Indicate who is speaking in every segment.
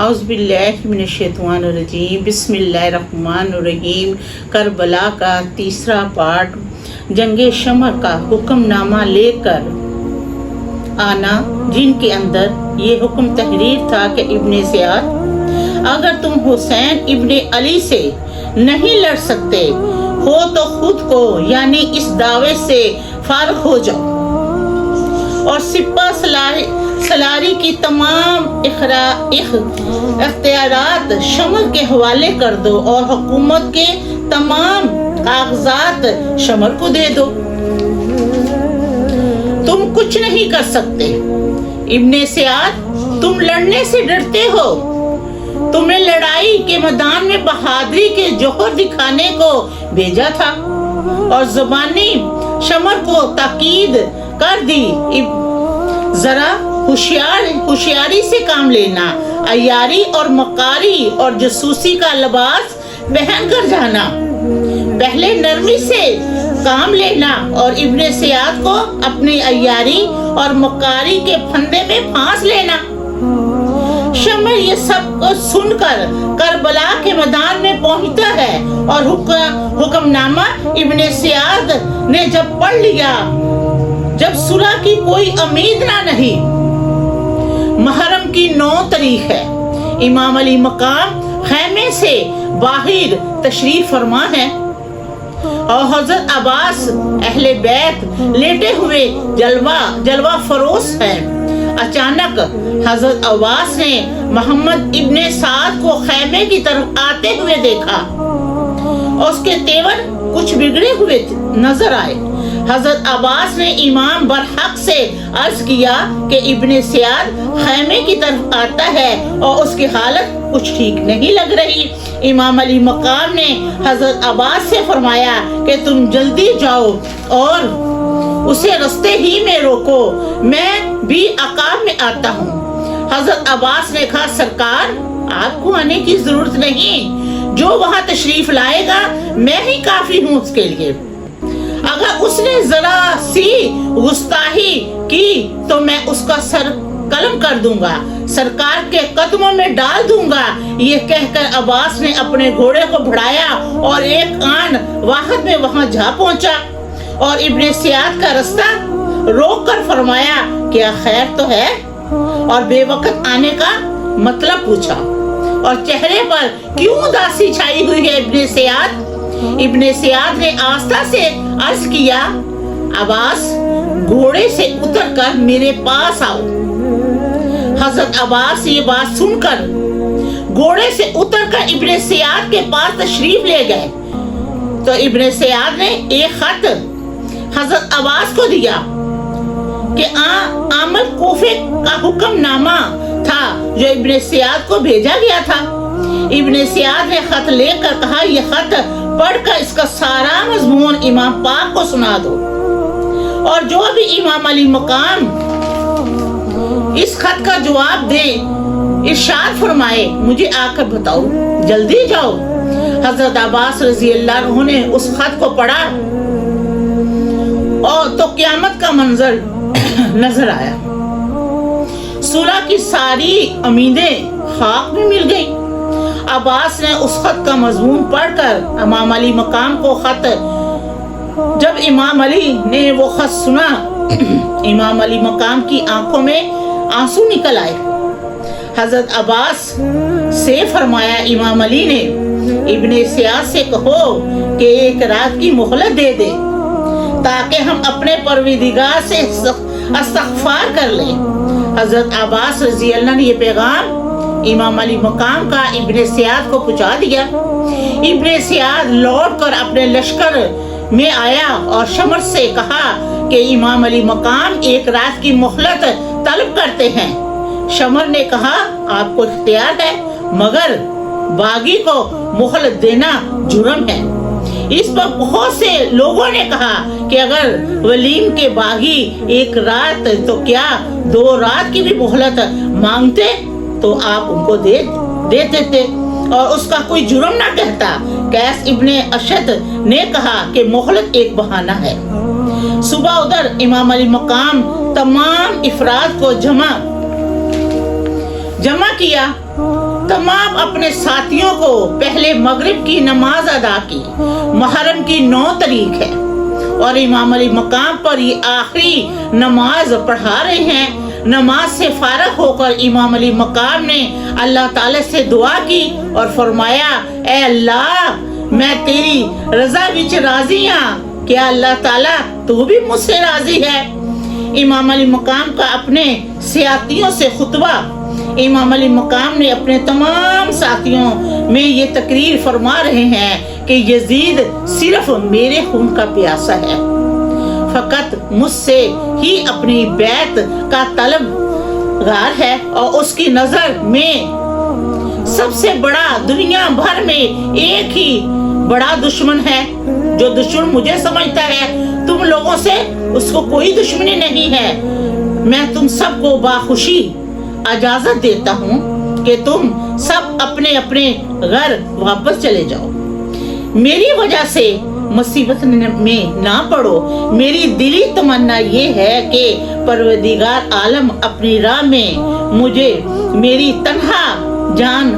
Speaker 1: اعوذ باللہ من الشیطان الرجیم بسم اللہ الرحمن الرحیم۔ کربلا کا تیسرا پارٹ، جنگ شمر کا حکم نامہ لے کر آنا، جن کے اندر یہ حکم تحریر تھا کہ ابن زیاد، اگر تم حسین ابن علی سے نہیں لڑ سکتے ہو تو خود کو یعنی اس دعوے سے فارغ ہو جاؤ اور سپہ سلاری کی تمام اختیارات شمر کے حوالے کر دو اور حکومت کے تمام کاغذات شمر کو دے دو۔ تم کچھ نہیں کر سکتے۔ ابن زیاد، تم لڑنے سے ڈرتے ہو، تمہیں لڑائی کے میدان میں بہادری کے جوہر دکھانے کو بھیجا تھا اور زبانی شمر کو تاکید کر دی، ذرا ہوشیاری سے کام لینا، عیاری اور مکاری اور جاسوسی کا لباس پہن کر جانا، پہلے نرمی سے کام لینا اور ابن زیاد کو اپنی عیاری اور مکاری کے پھندے میں پھانس لینا۔ شمر یہ سب کو سن کر کربلا کے میدان میں پہنچتا ہے اور حکم نامہ ابن زیاد نے جب پڑھ لیا، جب صلح کی کوئی امید نہ نہیں۔ محرم کی 9 تاریخ ہے۔ امام علی مقام خیمے سے باہر تشریف فرما ہے اور حضرت عباس اہل بیت لیٹے ہوئے جلوہ فروز ہیں۔ اچانک حضرت عباس نے محمد ابن سعد کو خیمے کی طرف آتے ہوئے دیکھا اور اس کے تیور کچھ بگڑے ہوئے نظر آئے۔ حضرت عباس نے امام برحق سے عرض کیا کہ ابن زیاد خیمے کی طرف آتا ہے اور اس کی حالت کچھ ٹھیک نہیں لگ رہی۔ امام علی مقام نے حضرت عباس سے فرمایا کہ تم جلدی جاؤ اور اسے رستے ہی میں روکو، میں بھی عقاب میں آتا ہوں۔ حضرت عباس نے کہا، سرکار آپ کو آنے کی ضرورت نہیں، جو وہاں تشریف لائے گا میں ہی کافی ہوں اس کے لیے۔ اگر اس نے ذرا سی گستاخی کی تو میں اس کا سر قلم کر دوں گا، سرکار کے قدموں میں ڈال دوں گا۔ یہ کہہ کر عباس نے اپنے گھوڑے کو بڑھایا اور ایک آن واحد میں وہاں جا پہنچا اور ابن زیاد کا رستہ روک کر فرمایا، کیا خیر تو ہے؟ اور بے وقت آنے کا مطلب پوچھا اور چہرے پر کیوں اداسی چھائی ہوئی ہے ابن زیاد؟ ابن زیاد نے آہستہ سے عرض کیا، عباس گھوڑے سے اتر کر میرے پاس آؤ۔ حضرت عباس یہ بات سن کر گھوڑے سے اتر کر ابن زیاد کے پاس تشریف لے گئے تو ابن زیاد نے ایک خط حضرت عباس کو دیا کہ عامل کوفے کا حکم نامہ تھا جو ابن زیاد کو بھیجا گیا تھا۔ ابن زیاد نے خط لے کر کہا، یہ خط پڑھ کر اس کا سارا مضمون امام پاک کو سنا دو اور جو بھی امام علی مقام اس خط کا جواب دے ارشاد فرمائے مجھے آ کر بتاؤ، جلدی جاؤ۔ حضرت عباس رضی اللہ عنہ نے اس خط کو پڑھا اور تو قیامت کا منظر نظر آیا۔ صلح کی ساری امیدیں خاک میں مل گئی۔ عباس نے اس خط کا مضمون پڑھ کر امام علی مقام کو جب امام علی نے وہ خط سنا، امام علی مقام کی آنکھوں میں آنسو نکل آئے۔ حضرت عباس سے فرمایا، امام علی نے ابن زیاد سے کہو کہ ایک رات کی مہلت دے دے تاکہ ہم اپنے پروردگار سے استغفار کر لیں۔ حضرت عباس رضی اللہ نے یہ پیغام امام علی مقام کا ابن زیاد کو پہنچا دیا۔ ابن زیاد لوٹ کر اپنے لشکر میں آیا اور شمر سے کہا کہ امام علی مقام ایک رات کی مہلت طلب کرتے ہیں۔ شمر نے کہا، آپ کو اختیار ہے مگر باغی کو مہلت دینا جرم ہے۔ اس پر بہت سے لوگوں نے کہا کہ اگر ولیم کے باغی ایک رات تو کیا 2 رات کی بھی مہلت مانگتے تو آپ ان کو دے دیتے اور اس کا کوئی جرم نہ کہتا۔ قیس ابن اشد نے کہا کہ مہلت ایک بہانہ ہے۔ صبح ادھر امام علی مقام تمام افراد کو جمع کیا तमाम अपने साथियों को पहले मगरिब की नमाज अदा की। मुहर्रम की 9 तारीख है और इमाम अली मकाम पर ये आखिरी नमाज पढ़ा रहे हैं। नमाज से फारग होकर इमाम अली मकाम ने अल्लाह ताला से दुआ की और फरमाया, ए अल्लाह, मैं तेरी रजा विच राजी हाँ। क्या अल्लाह ताला तू भी मुझसे राजी है? इमाम अली मकाम का अपने साथियों से खुतबा। इमाम अली मकाम ने अपने तमाम साथियों में ये तकरीर फरमा रहे हैं कि यजीद सिर्फ मेरे खून का प्यासा है, फकत मुझसे ही अपनी बैत का तलबगार है और उसकी नजर में सबसे बड़ा दुनिया भर में एक ही बड़ा दुश्मन है। जो दुश्मन मुझे समझता है, तुम लोगों से उसको कोई दुश्मनी नहीं है। मैं तुम सबको बाखुशी इजाजत देता हूँ कि तुम सब अपने अपने घर वापस चले जाओ। मेरी वजह से मुसीबत में ना पड़ो। मेरी दिली तमन्ना ये है कि परवरदिगार आलम अपनी राह में मुझे मेरी तन्हा जान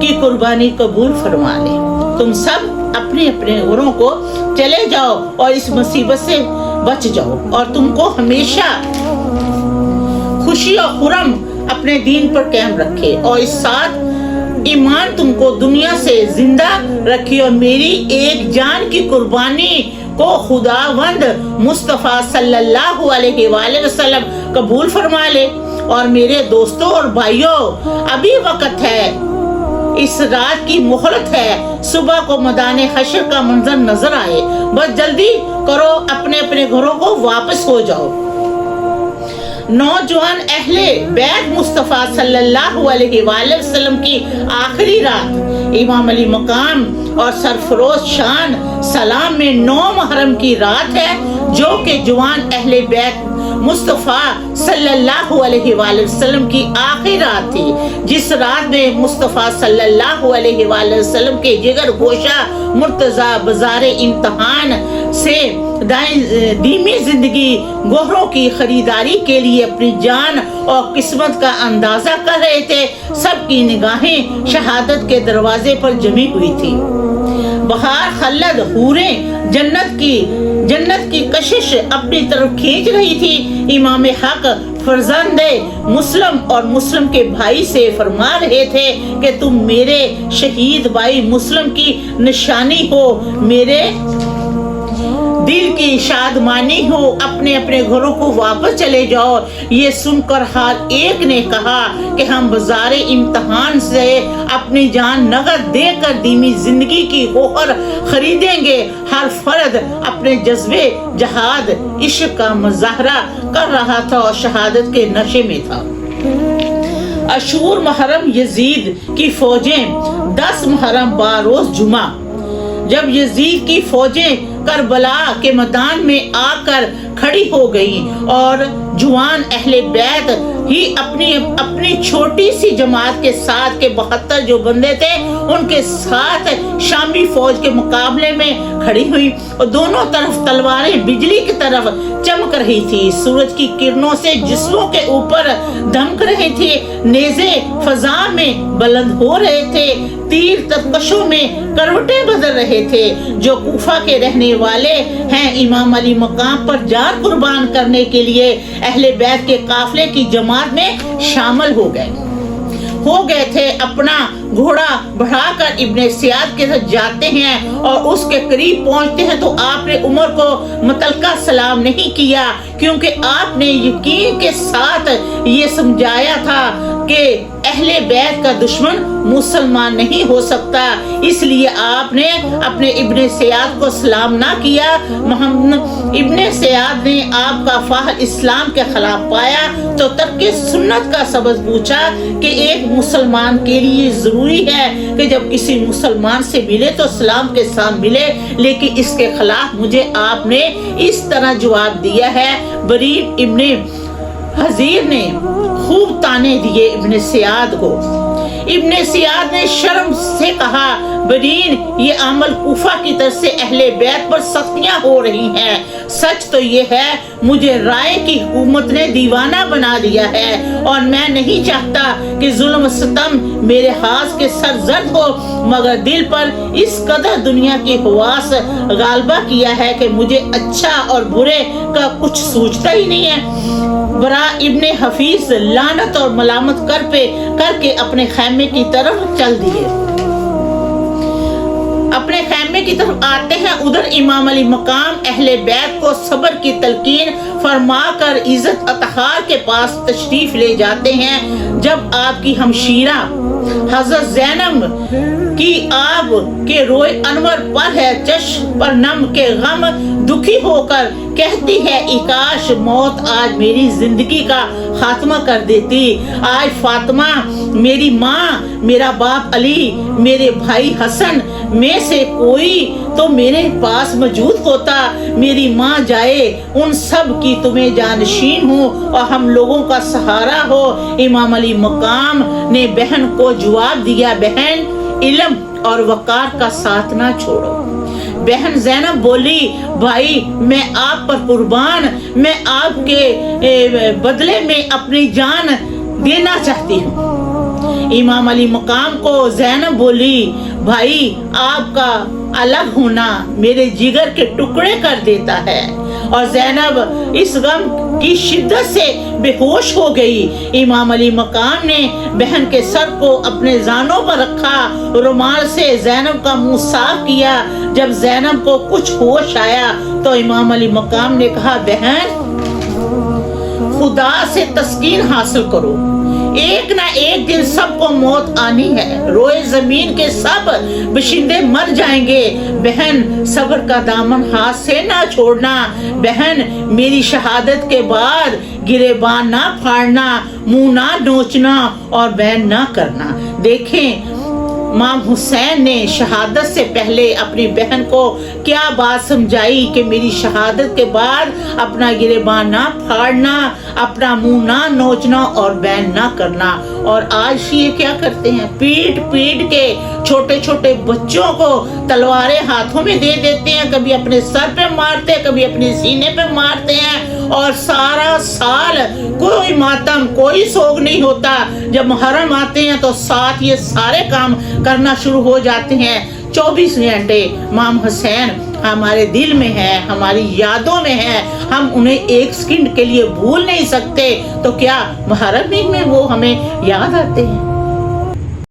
Speaker 1: की कुर्बानी कबूल फरमा ले। तुम सब अपने अपने घरों को चले जाओ और इस मुसीबत से बच जाओ और तुमको हमेशा खुशी और खुरम अपने दीन पर कायम रखे और इस साथ ईमान तुमको दुनिया से जिंदा रखे और मेरी एक जान की कुर्बानी को खुदावंद मुस्तफा सल्लल्लाहु अलैहि वसल्लम कबूल फरमा ले। और मेरे दोस्तों और भाइयों, अभी वक्त है, इस रात की मोहलत है। सुबह को मैदान हश्र का मंजर नजर आए, बस जल्दी करो, अपने अपने घरों को वापस हो जाओ। नौजवान अहले बैत मुस्तफा सल्लल्लाहु अलैहि वसल्लम की आखिरी रात इमाम अली मकाम और सरफरोश शान सलाम में 9 मुहर्रम की रात है, जो कि जवान अहले बैत मुस्तफा सल्लल्लाहु अलैहि वसल्लम की आखिरी रात थी, जिस रात में मुस्तफा सल्लल्लाहु अलैहि वसल्लम के जिगर गोशा मुर्तजा बाज़ारे इम्तिहान से दीमी जिंदगी गोहरों की खरीदारी के लिए अपनी जान और किस्मत का अंदाजा कर रहे थे। सबकी निगाहें शहादत के दरवाजे पर जमी हुई थी। बहार खल्लद हूरें जन्नत की कशिश अपनी तरफ खींच रही थी। इमाम हक फरजंदे मुस्लिम और मुस्लिम के भाई से फरमा रहे थे कि तुम मेरे शहीद भाई मुस्लिम की निशानी हो, मेरे दिल की शादमानी हो, अपने अपने घरों को वापस चले जाओ। ये सुनकर हर एक ने कहा कि हम बाज़ारे इम्तिहान से अपनी जान नगद देकर दीनी जिंदगी की होकर खरीदेंगे। हर फर्द अपने जज्बे जहाद इश्क का मुजाहरा कर रहा था और शहादत के नशे में था। अशूर मुहर्रम यजीद की फौजें 10 मुहर्रम बारोज जुमा, जब यजीद की फौजें करबला के मैदान में आकर खड़ी हो गई और जुआन अहले बैत ही अपनी छोटी सी जमात के साथ के 72 जो बंदे थे उनके साथ शामी फौज के मुकाबले में खड़ी हुई और दोनों तरफ तलवारें बिजली की तरफ चमक रही थी। सूरज की किरणों से जिस्मों के ऊपर दमक रहे थे, नेज़े फजा में बुलंद हो रहे थे, तीर तबकशों में करवटें बदल रहे थे। जो कूफा के रहने वाले हैं इमाम अली मकाम पर जान कुर्बान करने के लिए अहले बैत के काफले की जमात में शामिल हो गए थे। अपना घोड़ा बढ़ाकर इब्ने सियाद के साथ जाते हैं और उसके करीब पहुंचते हैं तो आपने उमर को मुतलका सलाम नहीं किया, क्योंकि आपने यकीन के साथ ये समझाया था कि अहले बैत का दुश्मन मुसलमान नहीं हो सकता। इसलिए आपने अपने इब्ने सियाद को सलाम ना किया। मोहम्मद इब्ने सियाद ने आपका फाह इस्लाम के खिलाफ पाया तो तर्क सुन्नत का सबक पूछा कि एक मुसलमान के लिए जरूरी है कि जब किसी मुसलमान से मिले तो सलाम के साथ मिले, लेकिन इसके खिलाफ मुझे आपने इस तरह जवाब दिया है। बरीर इब्ने हजीर ने खूब ताने दिए इब्ने सियाद को। इब्न सियाद ने शर्म से कहा, बनीन, ये अमल कूफा की तरफ से अहले बैत पर सख्तियां हो रही हैं। सच तो ये है, मुझे राय की हुकूमत ने दीवाना बना दिया है और मैं नहीं चाहता कि जुल्म सितम मेरे हाथ के सरजद हो, मगर दिल पर इस कदर दुनिया की हवास गालबा किया है कि मुझे अच्छा और बुरे का कुछ सूझता ही नहीं है। बरा इब्ने हफीज लानत और मलामत करके अपने खैमे की तरफ चल दिए। अपने खैमे की तरफ आते हैं, उधर इमाम अली मकाम अहले बैत को सब्र की तलकीन फरमा कर इज्जत अतहार के पास तशरीफ ले जाते हैं। जब आपकी हमशीरा हजरत ज़ैनब की आब के रोए अनवर पर है चश्म पर नम के गम दुखी होकर कहती है, इकाश मौत आज मेरी जिंदगी का खात्मा कर देती। आज फातिमा मेरी माँ, मेरा बाप अली, मेरे भाई हसन में से कोई तो मेरे पास मौजूद होता। मेरी माँ जाए, उन सब की तुम्हें जानशीन हो और हम लोगों का सहारा हो। इमाम अली मकाम ने बहन को जवाब दिया, बहन, इल्म और वकार का साथ ना छोड़ो। बहन ज़ैनब बोली, भाई मैं आप पर कुर्बान, मैं आपके बदले में अपनी जान देना चाहती हूँ। इमाम अली मकाम को ज़ैनब बोली, भाई आपका अलग होना मेरे जिगर के टुकड़े कर देता है। और ज़ैनब इस गम की शिद्दत से बेहोश हो गई। इमाम अली मकाम ने बहन के सर को अपने जानों पर रखा, रुमाल से ज़ैनब का मुंह साफ किया। जब ज़ैनब को कुछ होश आया तो इमाम अली मकाम ने कहा, बहन, खुदा से तस्कीन हासिल करो, एक ना एक दिन सबको मौत आनी है। रोए जमीन के सब बशिंदे मर जाएंगे। बहन, सब्र का दामन हाथ से ना छोड़ना। बहन, मेरी शहादत के बाद गिरेबान ना फाड़ना, मुंह ना नोचना और बैन ना करना। देखें, इमाम हुसैन ने शहादत से पहले अपनी बहन को क्या बात समझाई कि मेरी शहादत के बाद अपना गिरेबान ना फाड़ना, अपना मुंह ना नोचना और बैन ना करना। और आज ये क्या करते हैं, पीट पीट के छोटे छोटे बच्चों को तलवारें हाथों में दे देते हैं, कभी अपने सर पे मारते हैं, कभी अपने सीने पे मारते हैं। और सारा साल कोई मातम, कोई सोग नहीं होता। जब मुहर्रम आते हैं तो साथ ये सारे काम करना शुरू हो जाते हैं। 24 घंटे इमाम हुसैन हमारे दिल में है, हमारी यादों में है, हम उन्हें एक सेकंड के लिए भूल नहीं सकते। तो क्या मुहर्रम में वो हमें याद आते हैं?